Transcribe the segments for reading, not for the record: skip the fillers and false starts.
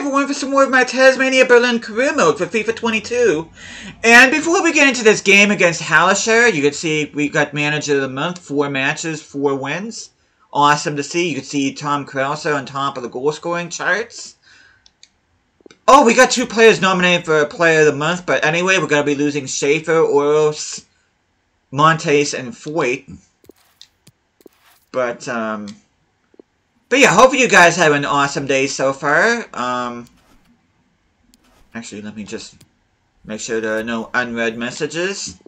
everyone for some more of my Tasmania Berlin career mode for FIFA 22. And before we get into this game against Halisher, you can see we got Manager of the Month, 4 matches, 4 wins. Awesome to see. You can see Tom Krause on top of the goal scoring charts. Oh, we got 2 players nominated for Player of the Month, but anyway, we're going to be losing Schaefer, Oros, Montes, and Foyt. But yeah, hopefully you guys have an awesome day so far. Actually, let me just make sure there are no unread messages.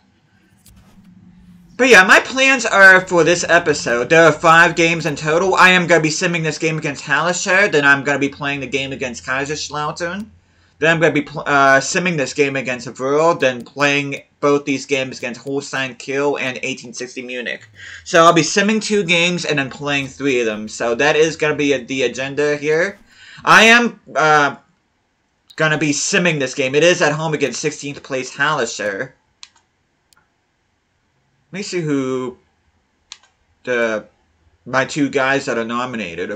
But yeah, my plans are for this episode. There are 5 games in total. I am going to be simming this game against Halisher. Then I'm going to be playing the game against Kaiserslautern. Then I'm going to be simming this game against Verl. Then playing both these games against Holstein Kiel and 1860 Munich. So I'll be simming 2 games and then playing 3 of them. So that is going to be the agenda here. I am going to be simming this game. It is at home against 16th place Halisher. Let me see who my 2 guys that are nominated.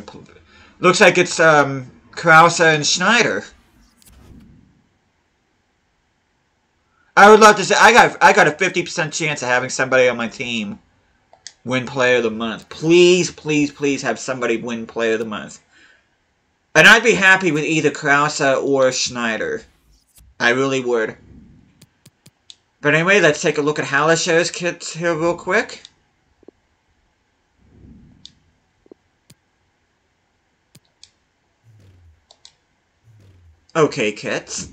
Looks like it's Krause and Schneider. I would love to say I got a 50% chance of having somebody on my team win Player of the Month. Please, please, please have somebody win Player of the Month. And I'd be happy with either Krause or Schneider. I really would. But anyway, let's take a look at Halisher's kits here real quick. Okay, kits.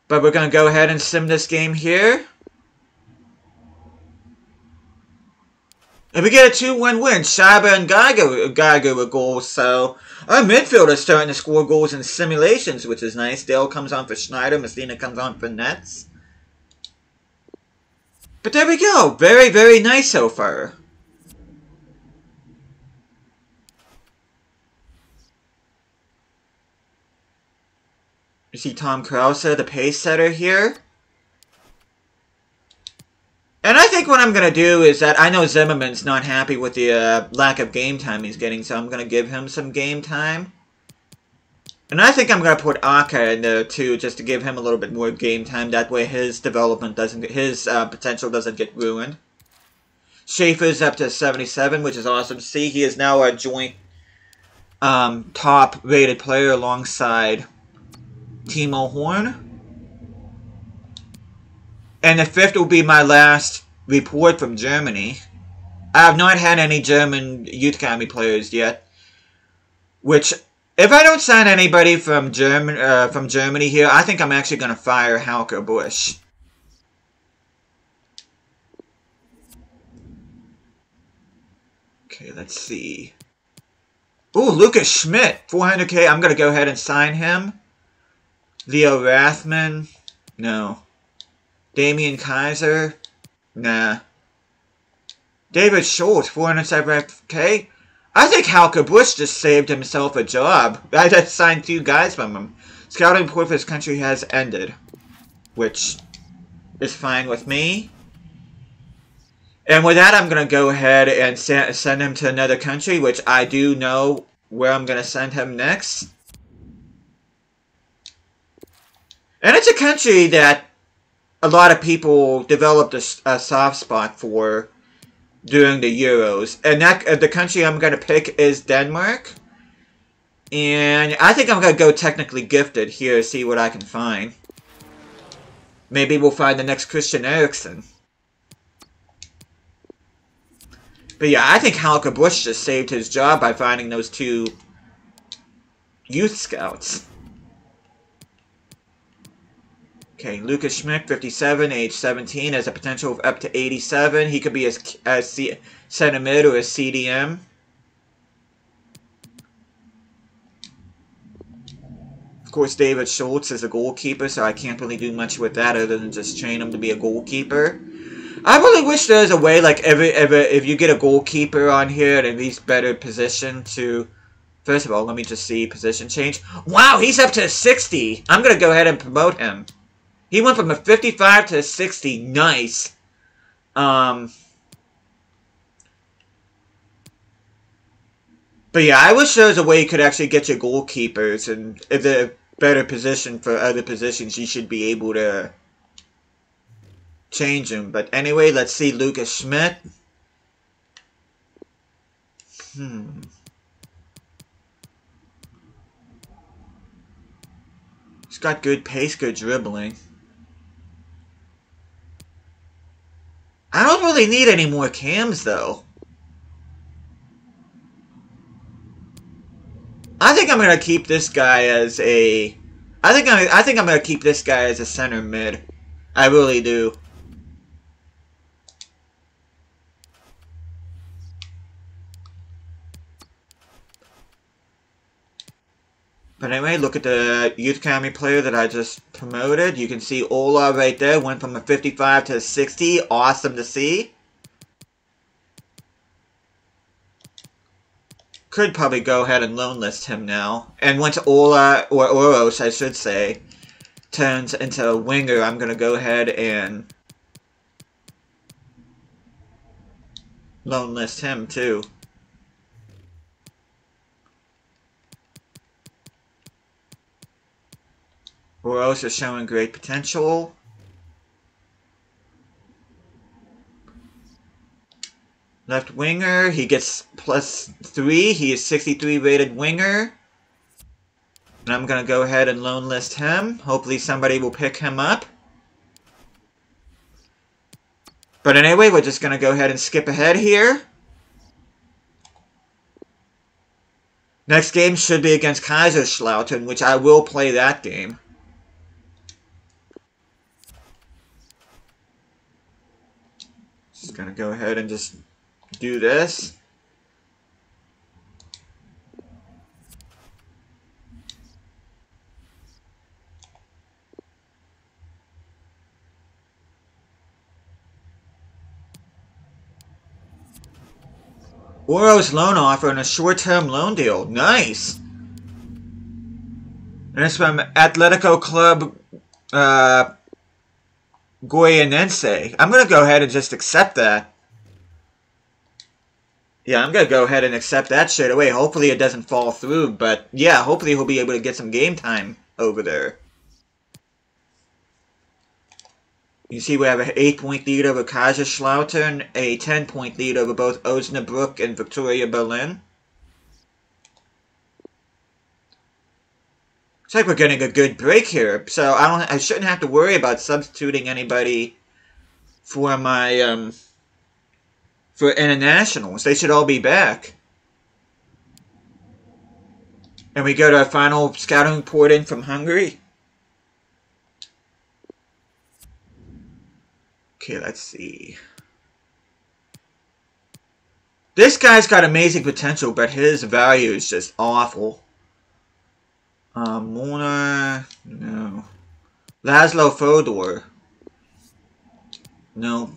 But we're going to go ahead and sim this game here. And we get a 2-1 win. Schreiber and Geiger with goals, so our midfield is starting to score goals in simulations, which is nice. Dale comes on for Schneider, Messina comes on for Nets. But there we go. Very, very nice so far. You see Tom Krause, the pace setter here. And I think what I'm going to do is that I know Zimmerman's not happy with the lack of game time he's getting, so I'm going to give him some game time. And I think I'm going to put Aka in there too, just to give him a little bit more game time. That way his development doesn't, his potential doesn't get ruined. Schaefer's up to 77, which is awesome to see. He is now a joint top rated player alongside Timo Horn. And the 5th will be my last report from Germany. I have not had any German Youth Academy players yet. Which, if I don't sign anybody from Germany here, I think I'm actually going to fire Hauke Busch. Okay, let's see. Ooh, Lucas Schmidt, 400k. I'm going to go ahead and sign him. Leo Rathman, no. Damian Kaiser, nah. David Schultz, 475k. I think Hauke Busch just saved himself a job. I just signed 2 guys from him. Scouting report for his country has ended, which is fine with me. And with that, I'm going to go ahead and send him to another country, which I do know where I'm going to send him next. And it's a country that a lot of people developed a soft spot for during the Euros. And that the country I'm going to pick is Denmark. And I think I'm going to go technically gifted here, see what I can find. Maybe we'll find the next Christian Eriksen. But yeah, I think Hauke Busch just saved his job by finding those 2 youth scouts. Okay, Lucas Schmidt, 57, age 17, has a potential of up to 87. He could be a center mid or a CDM. Of course, David Schultz is a goalkeeper, so I can't really do much with that other than just train him to be a goalkeeper. I really wish there was a way, like, if you get a goalkeeper on here and he's better positioned to... First of all, let me just see position change. Wow, he's up to 60! I'm going to go ahead and promote him. He went from a 55 to a 60. Nice. But yeah, I wish there was a way you could actually get your goalkeepers, and if they're better position for other positions, you should be able to change them. But anyway, let's see Lucas Schmidt. He's got good pace, good dribbling. I don't really need any more cams, though. I think I'm gonna keep this guy as a. I think I'm gonna keep this guy as a center mid. I really do. But anyway, look at the Youth Academy player that I just promoted. You can see Ola right there. Went from a 55 to a 60. Awesome to see. Could probably go ahead and loan list him now. And once Ola, or Oros, I should say, turns into a winger, I'm going to go ahead and loan list him too. Oros is showing great potential. Left winger, he gets +3. He is 63 rated winger. And I'm going to go ahead and loan list him. Hopefully somebody will pick him up. But anyway, we're just going to go ahead and skip ahead here. Next game should be against Kaiserslautern, which I will play that game. Just going to go ahead and just do this. Oros loan offer and a short-term loan deal. Nice. And it's from Atletico Club Goianense. I'm going to go ahead and just accept that. Yeah, I'm going to go ahead and accept that straight away. Hopefully it doesn't fall through. But yeah, hopefully he'll be able to get some game time over there. You see we have an 8-point lead over Kaiserslautern, a 10-point lead over both Osnabrück and Victoria Berlin. Looks like we're getting a good break here, so I shouldn't have to worry about substituting anybody for my for internationals. They should all be back. And we go to our final scouting report in from Hungary. Okay, let's see. This guy's got amazing potential, but his value is just awful. Mona, no. Laszlo Fodor, no.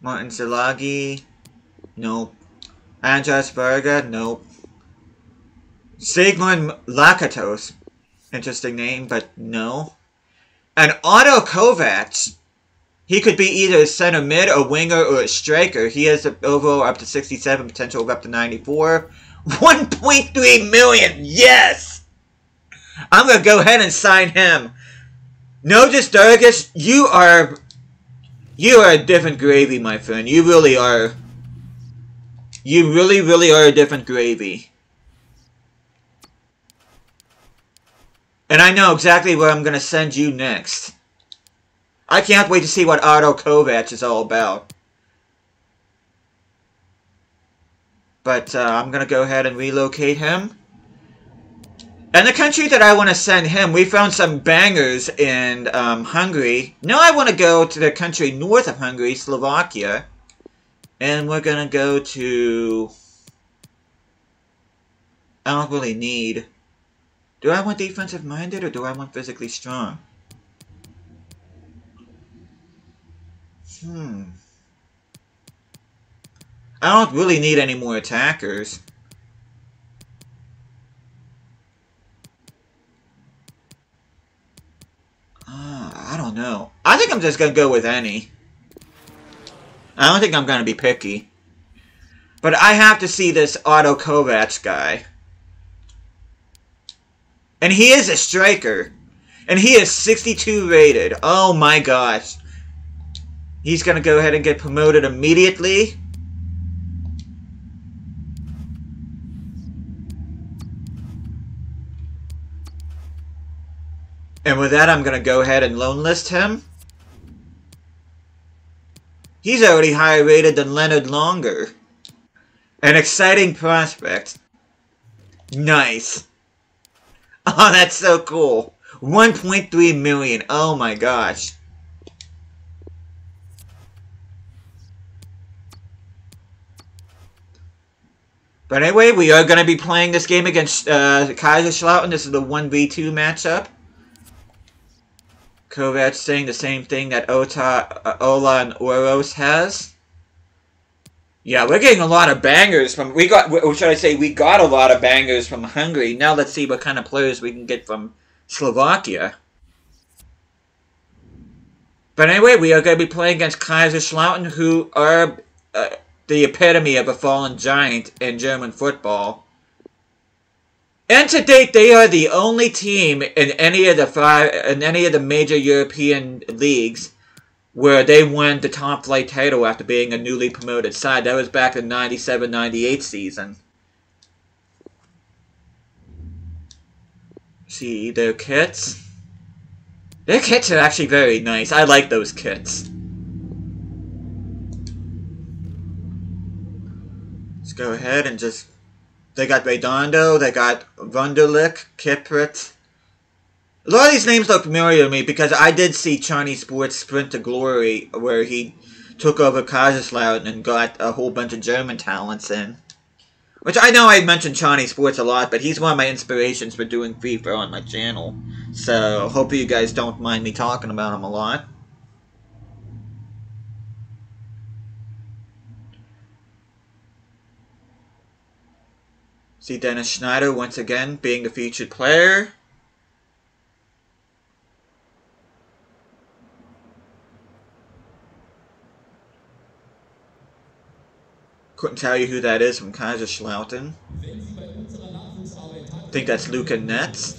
Martin Zalagi, no. Andras Varga, no. Sigmund Lakatos, interesting name, but no. And Otto Kovacs. He could be either a center mid, a winger, or a striker. He has an overall up to 67, potential of up to 94. 1.3 million, yes! I'm going to go ahead and sign him. Notice, Durgus, you are a different gravy, my friend. You really are. You really, really are a different gravy. And I know exactly where I'm going to send you next. I can't wait to see what Otto Kovacs is all about. But I'm going to go ahead and relocate him. And the country that I want to send him, we found some bangers in Hungary. Now I want to go to the country north of Hungary, Slovakia. And we're going to go to... I don't really need... Do I want defensive minded or do I want physically strong? I don't really need any more attackers. I don't know. I think I'm just going to go with any. I don't think I'm going to be picky. But I have to see this Otto Kovacs guy. And he is a striker. And he is 62 rated. Oh my gosh. He's going to go ahead and get promoted immediately. And with that, I'm going to go ahead and loan list him. He's already higher rated than Leonard Longer. An exciting prospect. Nice. Oh, that's so cool. 1.3 million. Oh my gosh. But anyway, we are going to be playing this game against Kaiserslautern. This is the 1v2 matchup. Kovac saying the same thing that Ola and Oros has. Yeah, we're getting a lot of bangers from... We got a lot of bangers from Hungary. Now let's see what kind of players we can get from Slovakia. But anyway, we are going to be playing against Kaiserslautern, who are the epitome of a fallen giant in German football. And to date, they are the only team in any of the major European leagues where they won the top flight title after being a newly promoted side. That was back in the 97-98 season. See their kits. Their kits are actually very nice. I like those kits. Let's go ahead and just... They got Redondo, they got Wunderlich, Kiprit. A lot of these names look familiar to me because I did see Chinese Sports Sprint to Glory where he took over Kaiserslautern and got a whole bunch of German talents in. Which I know I mentioned Chinese Sports a lot, but he's one of my inspirations for doing FIFA on my channel. So, hope you guys don't mind me talking about him a lot. See Dennis Schneider once again being the featured player. Couldn't tell you who that is from Kaiserslautern. I think that's Luca Netz.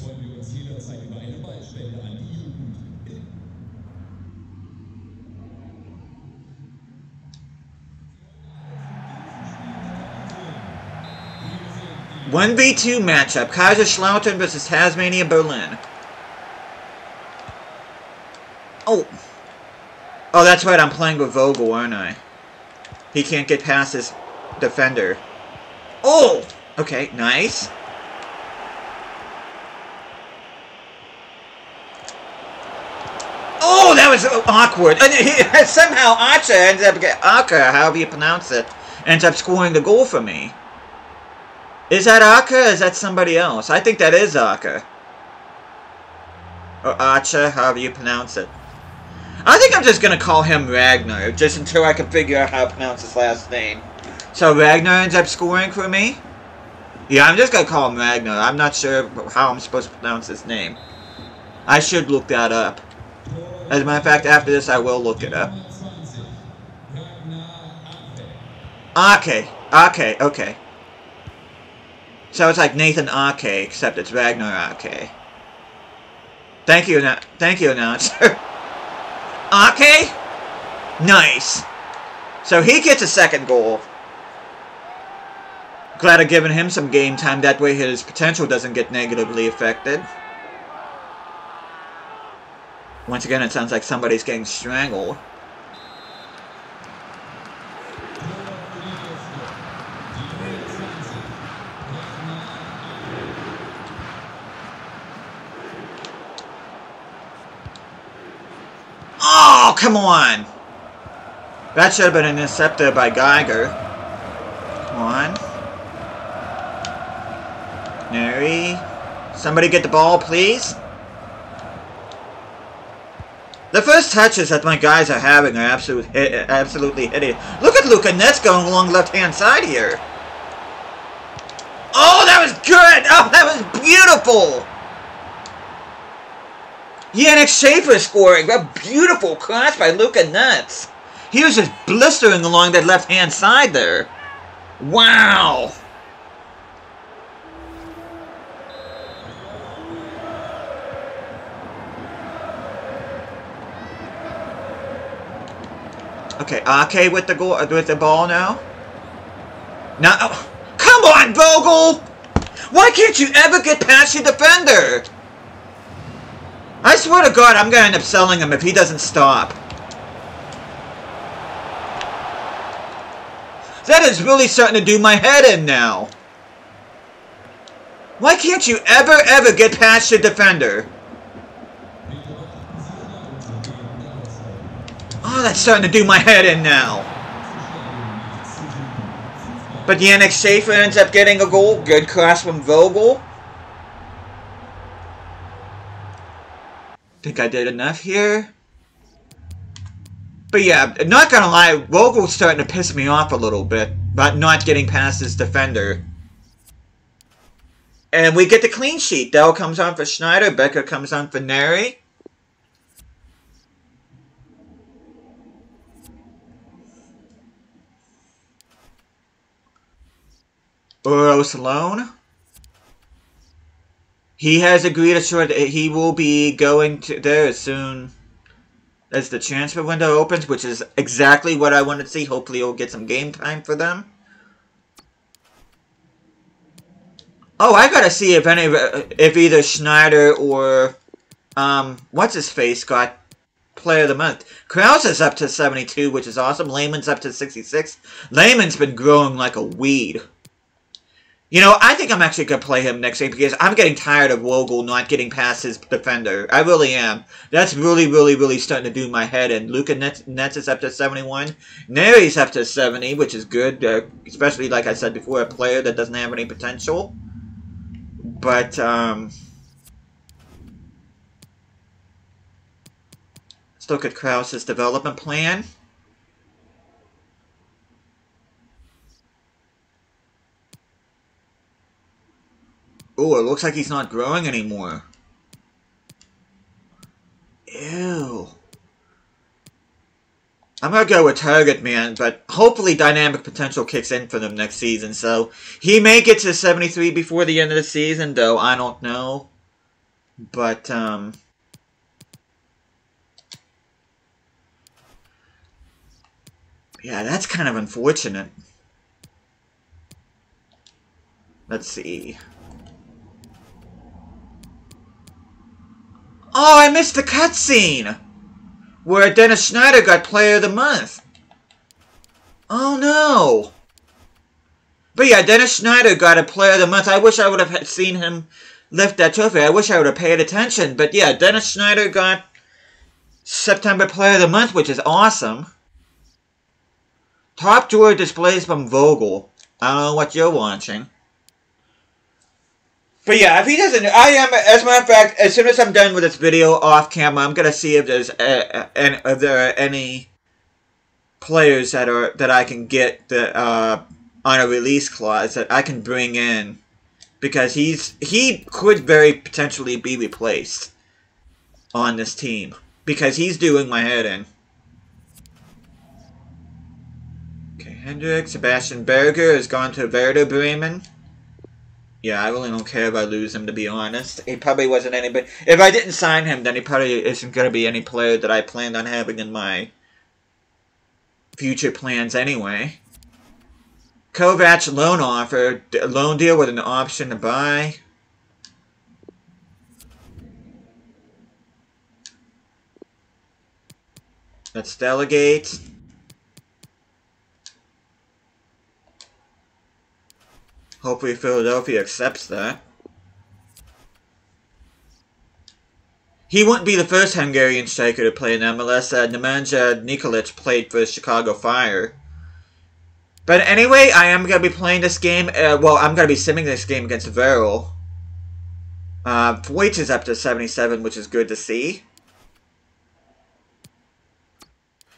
One v2 matchup, Kaiserslautern versus Tasmania Berlin. Oh, that's right, I'm playing with Vogel, aren't I? He can't get past his defender. Oh! Okay, nice. Oh, that was awkward. And somehow Acha ends up getting... Aka, however you pronounce it, ends up scoring the goal for me. Is that Aka or is that somebody else? I think that is Aka. Or Acha, however you pronounce it. I think I'm just going to call him Ragnar, just until I can figure out how to pronounce his last name. So Ragnar ends up scoring for me? Yeah, I'm just going to call him Ragnar. I'm not sure how I'm supposed to pronounce his name. I should look that up. As a matter of fact, after this I will look it up. Okay. So it's like Nathan Ake, except it's Ragnar Ake. Thank you, announcer. Ake? Nice. So he gets a second goal. Glad I've given him some game time, that way his potential doesn't get negatively affected. Once again, it sounds like somebody's getting strangled. Oh, come on! That should have been an interceptor by Geiger. Come on. Neri. Somebody get the ball, please. The first touches that my guys are having are absolutely hideous. Look at Luca Netz going along the left-hand side here. Oh, that was good! Oh, that was beautiful! Yannick Schaefer scoring. A beautiful cross by Luca Netz. He was just blistering along that left-hand side there. Wow! Okay, Ake with the goal, with the ball now. Now, oh, come on, Vogel! Why can't you ever get past your defender? I swear to God, I'm gonna end up selling him if he doesn't stop. That is really starting to do my head in now. Why can't you ever get past your defender? Oh, that's starting to do my head in now. But Yannick Schaefer ends up getting a goal. Good cross from Vogel. Think I did enough here. But yeah, not gonna lie, Vogel's starting to piss me off a little bit about not getting past his defender. And we get the clean sheet. Dell comes on for Schneider. Becker comes on for Neri. Uros alone. He has agreed assured that he will be going to there as soon as the transfer window opens, which is exactly what I wanted to see. Hopefully he'll get some game time for them. Oh, I gotta see if either Schneider or what's his face got Player of the Month. Krause is up to 72, which is awesome. Lehman's up to 66. Lehman's been growing like a weed. You know, I think I'm actually going to play him next week because I'm getting tired of Vogel not getting past his defender. I really am. That's really starting to do my head in. Luka Nets is up to 71. Neri's up to 70, which is good. Especially, like I said before, a player that doesn't have any potential. But, let's look at Krause's development plan. Oh, it looks like he's not growing anymore. Ew. I'm going to go with Target Man, but hopefully dynamic potential kicks in for them next season. So he may get to 73 before the end of the season, though I don't know. But, yeah, that's kind of unfortunate. Let's see. Oh, I missed the cutscene! Where Dennis Schneider got Player of the Month. Oh, no. But yeah, Dennis Schneider got a Player of the Month. I wish I would have seen him lift that trophy. I wish I would have paid attention. But yeah, Dennis Schneider got September Player of the Month, which is awesome. Top drawer displays from Vogel. I don't know what you're watching. But yeah, if he doesn't, I am, as a matter of fact, as soon as I'm done with this video off camera, I'm going to see if there's if there are any players that I can get that on a release clause that I can bring in, because he could very potentially be replaced on this team, because he's doing my head in. Okay, Hendrik, Sebastian Berger has gone to Werder Bremen. Yeah, I really don't care if I lose him, to be honest. He probably wasn't anybody. If I didn't sign him, then he probably isn't going to be any player that I planned on having in my future plans anyway. Kovac loan offer. Loan deal with an option to buy. Let's delegate. Hopefully Philadelphia accepts that. He wouldn't be the first Hungarian striker to play in MLS. Nemanja Nikolic played for Chicago Fire. But anyway, I am going to be playing this game. Well, I'm going to be simming this game against Verl. Voigt is up to 77, which is good to see.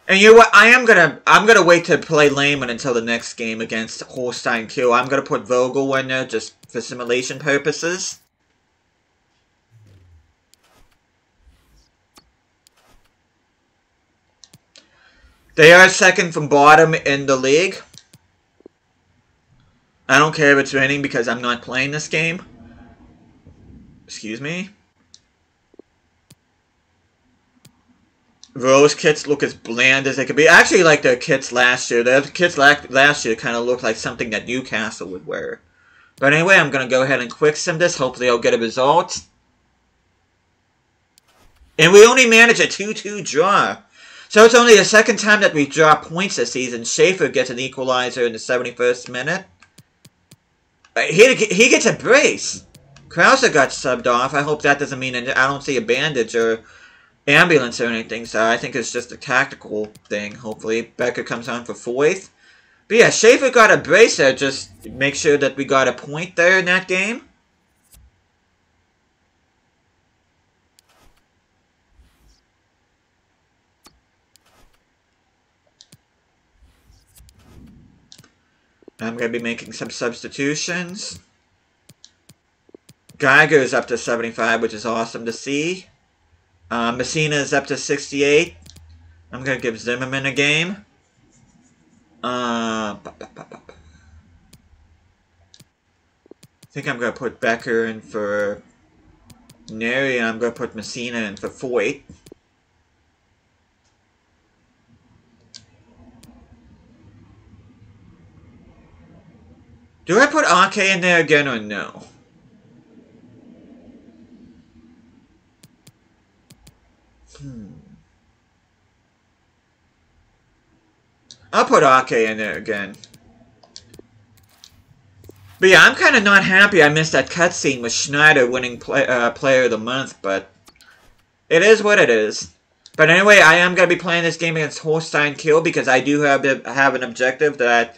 And you know what? I'm gonna wait to play Lehman until the next game against Holstein Kiel. I'm gonna put Vogel in there just for simulation purposes. They are second from bottom in the league. I don't care if it's raining because I'm not playing this game. Excuse me. Rose kits look as bland as they could be. I actually like their kits last year. The kits last year kind of looked like something that Newcastle would wear. But anyway, I'm going to go ahead and quick sim this. Hopefully I'll get a result. And we only managed a 2-2 draw. So it's only the second time that we draw points this season. Schaefer gets an equalizer in the 71st minute. He gets a brace. Krauser got subbed off. I hope that doesn't mean... I don't see a bandage or ambulance or anything. So I think it's just a tactical thing, hopefully. Becker comes on for fourth. But yeah, Schaefer got a brace there. Just make sure that we got a point there in that game. I'm going to be making some substitutions. Geiger is up to 75, which is awesome to see. Messina is up to 68. I'm going to give Zimmerman a game. I think I'm going to put Becker in for Neri, and I'm going to put Messina in for Foyt. Do I put Ake in there again or no? I'll put Ake in there again. But yeah, I'm kind of not happy I missed that cutscene with Schneider winning Player of the Month, but it is what it is. But anyway, I am going to be playing this game against Holstein Kiel because I do have an objective that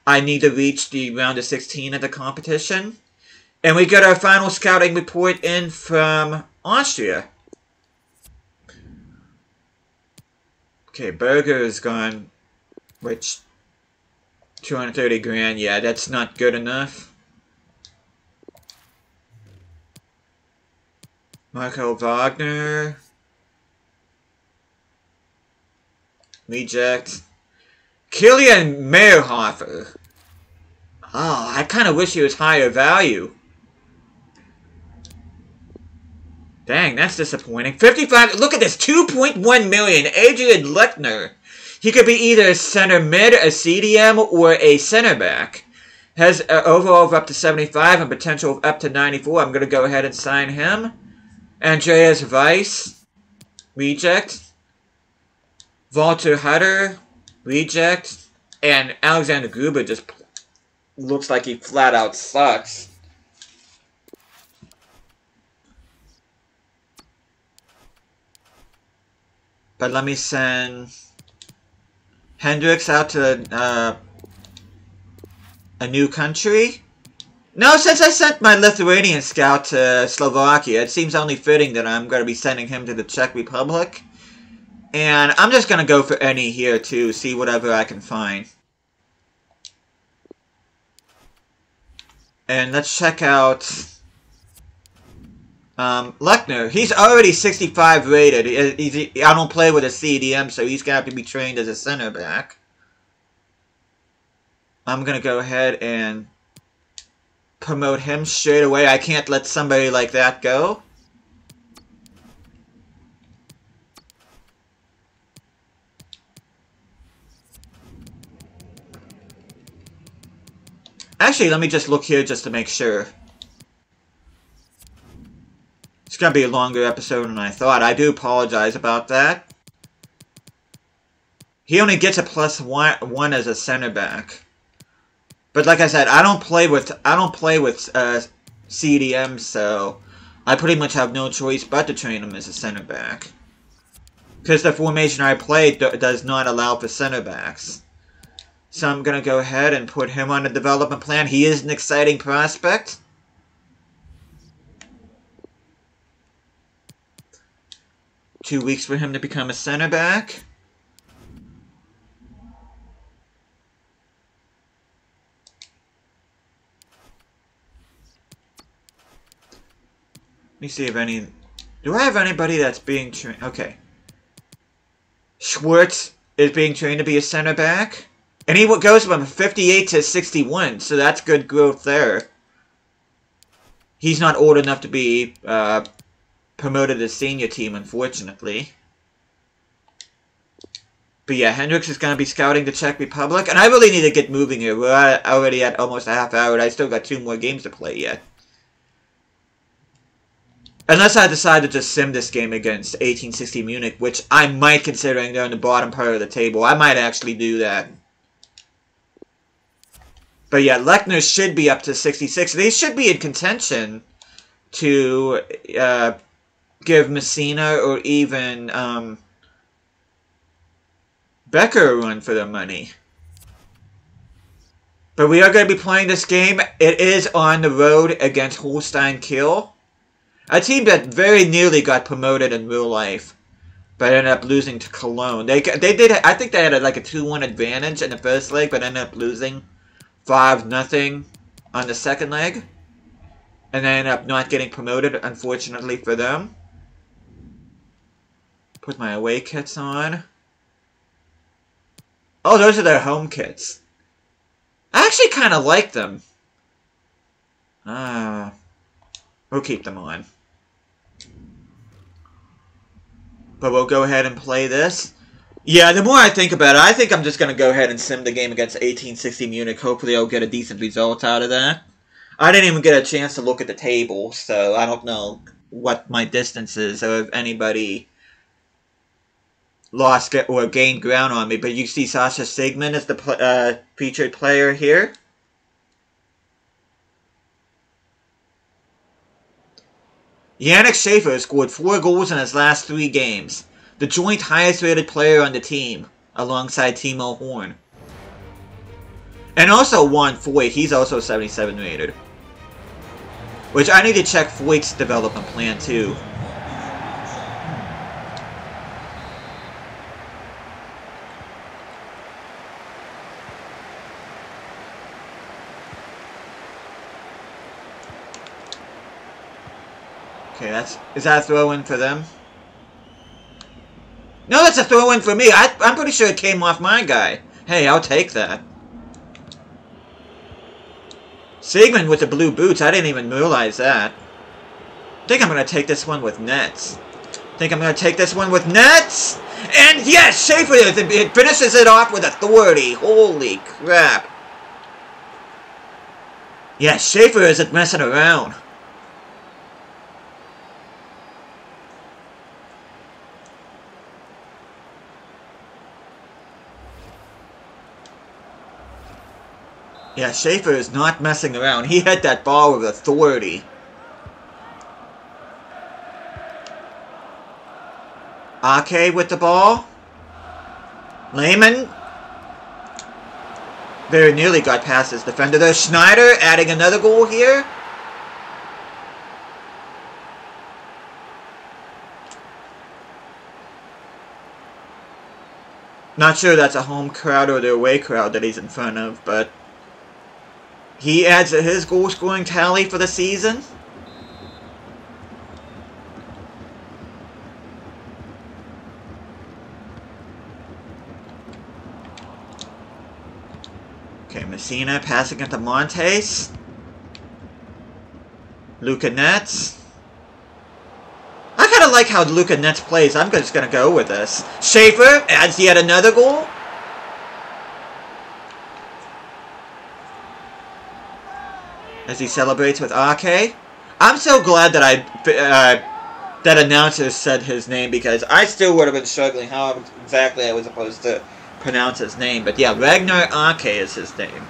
I need to reach the round of 16 of the competition. And we got our final scouting report in from Austria. Okay, Berger is gone. Which, 230 grand, yeah, that's not good enough. Marco Wagner. Reject. Kilian Meyerhofer. Oh, I kind of wish he was higher value. Dang, that's disappointing. 55, look at this, 2.1 million. Adrian Lechner. He could be either a center mid, a CDM, or a center back. Has overall of up to 75 and potential of up to 94. I'm going to go ahead and sign him. Andreas Weiss. Reject. Walter Hutter. Reject. And Alexander Gruber just looks like he flat out sucks. But let me send Hendricks out to a new country. No, since I sent my Lithuanian scout to Slovakia, it seems only fitting that I'm going to be sending him to the Czech Republic. And I'm just going to go for any here too, see whatever I can find. And let's check out Lechner. He's already 65 rated. I don't play with a CDM, so he's going to have to be trained as a center back. I'm going to go ahead and promote him straight away. I can't let somebody like that go. Actually, let me just look here just to make sure. It's going to be a longer episode than I thought. I do apologize about that. He only gets a +1 as a center back. But like I said, I don't play with CDM, so I pretty much have no choice but to train him as a center back. Because the formation I play does not allow for center backs. So I'm going to go ahead and put him on the development plan. He is an exciting prospect. Two weeks for him to become a center back. Let me see if any... Do I have anybody that's being trained? Okay. Schwartz is being trained to be a center back. And he goes from 58 to 61, so that's good growth there. He's not old enough to be promoted to senior team, unfortunately. But yeah, Hendricks is going to be scouting the Czech Republic. And I really need to get moving here. We're already at almost a half hour, and I still got 2 more games to play yet. Unless I decide to just sim this game against 1860 Munich, which I might, considering they're in the bottom part of the table. I might actually do that. But yeah, Lechner should be up to 66. They should be in contention to give Messina or even Becker a run for their money. But we are going to be playing this game. It is on the road against Holstein Kiel. A team that very nearly got promoted in real life, but ended up losing to Cologne. They did. I think they had like a 2-1 advantage in the first leg, but ended up losing 5-0 on the second leg, and they ended up not getting promoted, unfortunately for them. Put my away kits on. Oh, those are their home kits. I actually kind of like them. We'll keep them on. But we'll go ahead and play this. Yeah, the more I think about it, I think I'm just going to go ahead and sim the game against 1860 Munich. Hopefully I'll get a decent result out of that. I didn't even get a chance to look at the table, so I don't know what my distance is, or if anybody lost or gained ground on me. But you see Sasha Sigmund as the featured player here. Yannick Schaefer scored 4 goals in his last 3 games. The joint highest rated player on the team, alongside Timo Horn. And also Juan Foyt, he's also 77 rated. Which I need to check Foyt's development plan too. Okay, is that a throw-in for them? No, that's a throw-in for me. I'm pretty sure it came off my guy. Hey, I'll take that. Sigmund with the blue boots. I didn't even realize that. I think I'm going to take this one with nets. And yes, Schaefer, it finishes it off with authority. Holy crap. Yes, Schaefer isn't messing around. Yeah, Schaefer is not messing around. He hit that ball with authority. Ake with the ball. Lehmann. Very nearly got past his defender there. Schneider adding another goal here. Not sure that's a home crowd or the away crowd that he's in front of, but he adds to his goal-scoring tally for the season. Okay, Messina passing it to Montes. Luca Netz. I kind of like how Luca Netz plays. I'm just going to go with this. Schaefer adds yet another goal. As he celebrates with Ake. I'm so glad that that announcer said his name, because I still would have been struggling how exactly I was supposed to pronounce his name. But yeah, Ragnar Ake is his name.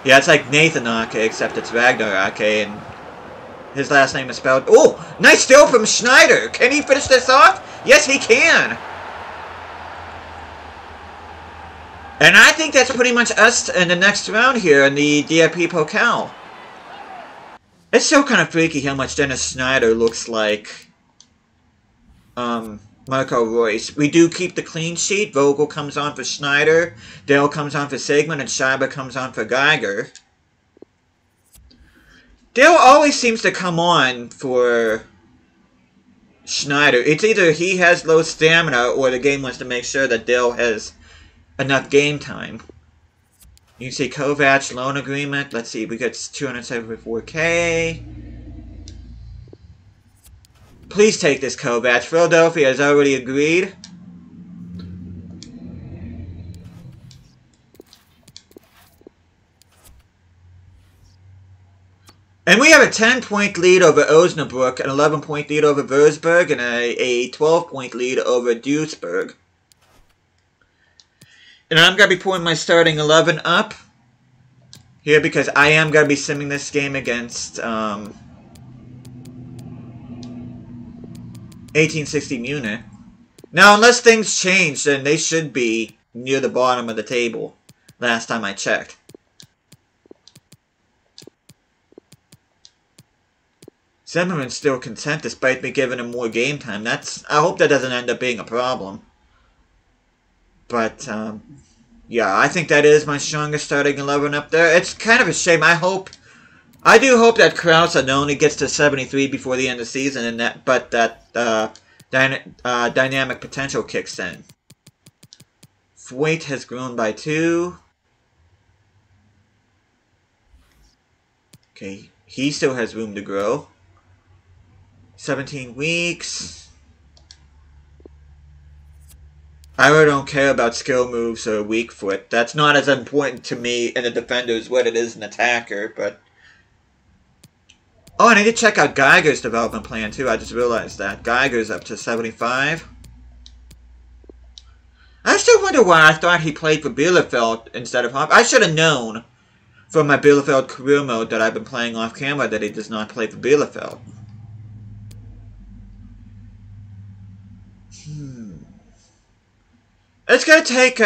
Yeah, it's like Nathan Ake, except it's Ragnar Ake, and his last name is spelled... Oh! Nice steal from Schneider! Can he finish this off? Yes, he can! And I think that's pretty much us in the next round here in the DFP Pokal. It's so kind of freaky how much Dennis Schneider looks like Marco Reus. We do keep the clean sheet. Vogel comes on for Schneider. Dale comes on for Sigmund. And Scheiber comes on for Geiger. Dale always seems to come on for Schneider. It's either he has low stamina or the game wants to make sure that Dale has enough game time. You can see Kovac loan agreement. Let's see, we got 274K. Please take this Kovac. Philadelphia has already agreed. And we have a 10-point lead over Osnabrück, an 11-point lead over Würzburg, and a 12-point lead over Duisburg. And I'm going to be pulling my starting 11 up here because I am going to be simming this game against 1860 Munich. Now, unless things change, then they should be near the bottom of the table. Last time I checked. Zimmerman's still content despite me giving him more game time. I hope that doesn't end up being a problem. But, yeah, I think that is my strongest starting 11 up there. It's kind of a shame. I do hope that Krause only gets to 73 before the end of the season, and that dynamic potential kicks in. Weight has grown by 2. Okay, he still has room to grow. 17 weeks. I really don't care about skill moves or weak foot. That's not as important to me in a defender as what it is an attacker, but... Oh, and I need to check out Geiger's development plan, too. I just realized that. Geiger's up to 75. I still wonder why I thought he played for Bielefeld instead of Hop. I should have known from my Bielefeld career mode that I've been playing off camera that he does not play for Bielefeld. It's gonna take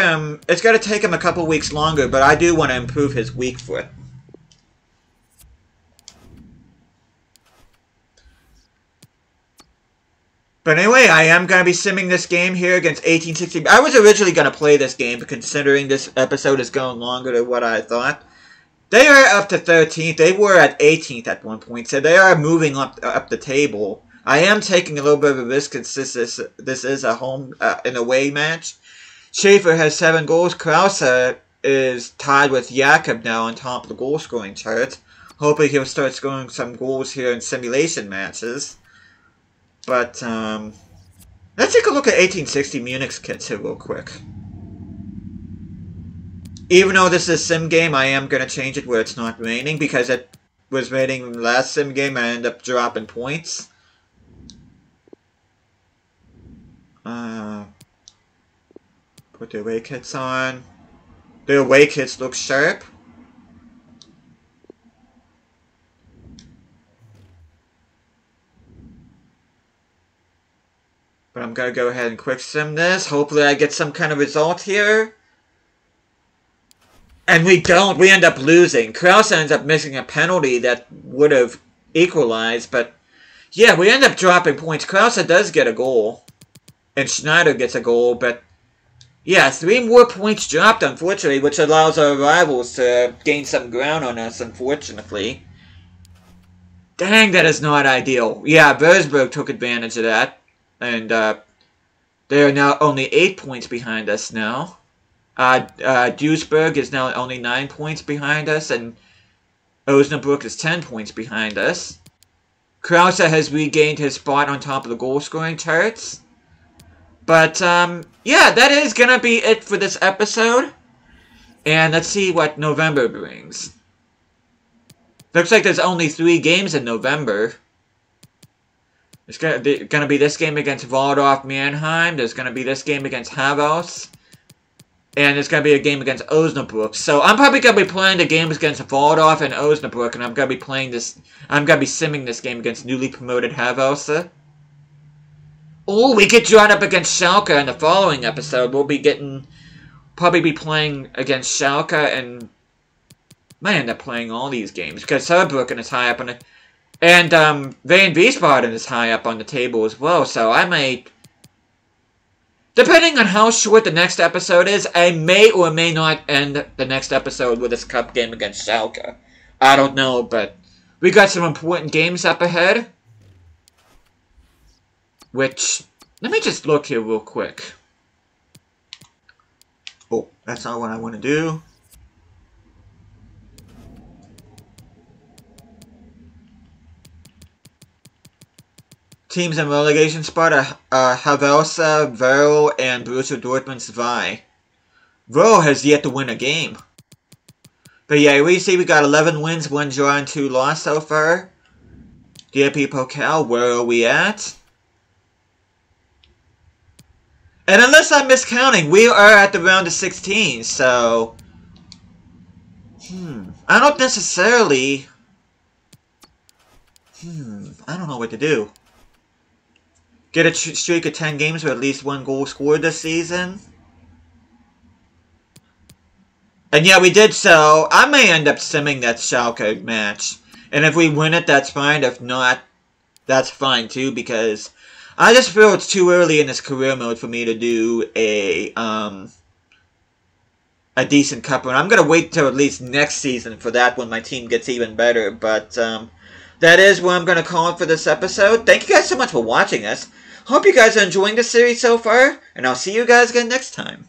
him a couple weeks longer, but I do want to improve his weak foot. But anyway, I am going to be simming this game here against 1860. I was originally going to play this game, but considering this episode is going longer than what I thought. They are up to 13th. They were at 18th at one point, so they are moving up the table. I am taking a little bit of a risk since this is a home an away match. Schaefer has 7 goals. Krause is tied with Jakob now on top of the goal-scoring chart. Hopefully he'll start scoring some goals here in simulation matches. But, let's take a look at 1860 Munich's kits here real quick. Even though this is a sim game, I am going to change it where it's not raining, because it was raining in the last sim game, I ended up dropping points. Put the away kits on. The away kits look sharp. But I'm going to go ahead and quick sim this. Hopefully I get some kind of result here. And we don't. We end up losing. Krause ends up missing a penalty that would have equalized. But yeah, we end up dropping points. Krause does get a goal. And Schneider gets a goal. But yeah, 3 more points dropped, unfortunately, which allows our rivals to gain some ground on us, unfortunately. Dang, that is not ideal. Yeah, Würzburg took advantage of that. And they are now only 8 points behind us now. Duisburg is now only 9 points behind us, and Osnabrück is 10 points behind us. Krause has regained his spot on top of the goal-scoring charts. But, yeah, that is going to be it for this episode. And let's see what November brings. Looks like there's only 3 games in November. It's going to be this game against Waldorf Mannheim. There's going to be this game against Havels. And there's going to be a game against Osnabrück. So I'm probably going to be playing the games against Waldorf and Osnabrück. And I'm going to be playing this. I'm going to be simming this game against newly promoted Havels. Oh, we get drawn up against Schalke in the following episode. We'll probably be playing against Schalke, and might end up playing all these games because Saarbrücken is high up on the, and Van Wiesbaden is high up on the table as well. So I might, depending on how short the next episode is, I may or may not end the next episode with this cup game against Schalke. I don't know, but we got some important games up ahead. Which, let me just look here real quick. Oh, that's not what I want to do. Teams in relegation spot are Havelsa, Vero, and Borussia Dortmund's Vi. Vero has yet to win a game. But yeah, we see we got 11 wins, 1 draw, and 2 losses so far. DFB Pokal, where are we at? And unless I'm miscounting, we are at the round of 16, so... I don't necessarily... I don't know what to do. Get a streak of 10 games with at least 1 goal scored this season. And yeah, we did so. I may end up simming that Schalke match. And if we win it, that's fine. If not, that's fine too, because I just feel it's too early in this career mode for me to do a decent cup run. I'm going to wait till at least next season for that when my team gets even better. But that is what I'm going to call it for this episode. Thank you guys so much for watching this. Hope you guys are enjoying the series so far, and I'll see you guys again next time.